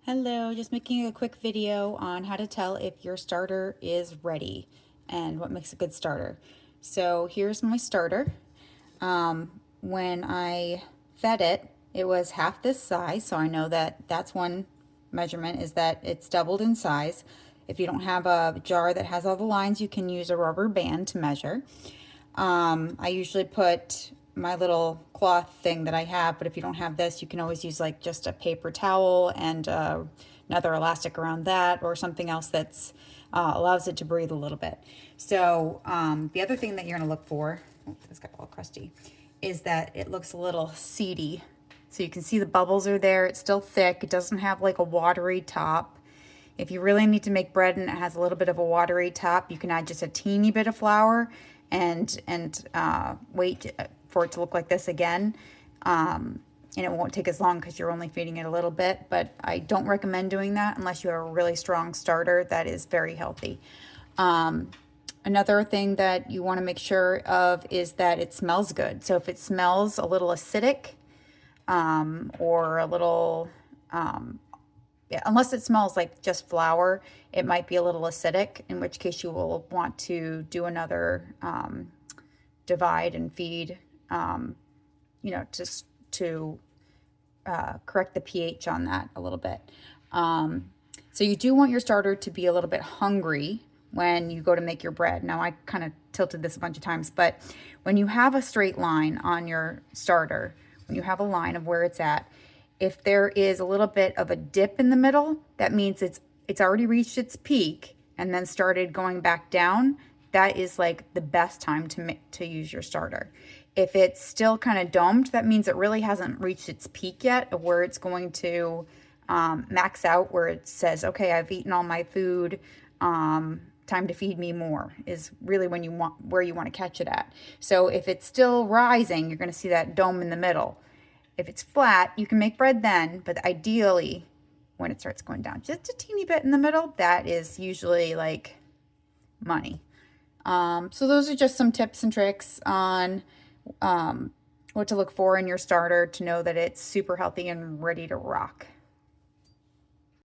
Hello, just making a quick video on how to tell if your starter is ready and what makes a good starter. So here's my starter. When I fed it, it was half this size, so I know that that's one measurement, is that it's doubled in size. If you don't have a jar that has all the lines, you can use a rubber band to measure. I usually put my little cloth thing that I have, but if you don't have this, you can always use like just a paper towel and another elastic around that, or something else that's allows it to breathe a little bit. So the other thing that you're going to look for, it's got a little crusty, is that it looks a little seedy. So you can see the bubbles are there. It's still thick. It doesn't have like a watery top. If you really need to make bread and it has a little bit of a watery top, you can add just a teeny bit of flour and wait for it to look like this again. And it won't take as long because you're only feeding it a little bit, but I don't recommend doing that unless you have a really strong starter that is very healthy. Another thing that you want to make sure of is that it smells good. So if it smells a little acidic, or a little, yeah, unless it smells like just flour, it might be a little acidic, in which case you will want to do another divide and feed, just to correct the pH on that a little bit. So you do want your starter to be a little bit hungry when you go to make your bread. Now, I kind of tilted this a bunch of times, but when you have a straight line on your starter, when you have a line of where it's at, if there is a little bit of a dip in the middle, that means it's already reached its peak and then started going back down. That is like the best time to use your starter. If it's still kind of domed, that means it really hasn't reached its peak yet, of where it's going to max out, where it says, okay, I've eaten all my food, time to feed me more, is really when you want, where you want to catch it at. So if it's still rising, you're going to see that dome in the middle. If it's flat, you can make bread then, but ideally when it starts going down just a teeny bit in the middle, that is usually like money. So those are just some tips and tricks on what to look for in your starter to know that it's super healthy and ready to rock.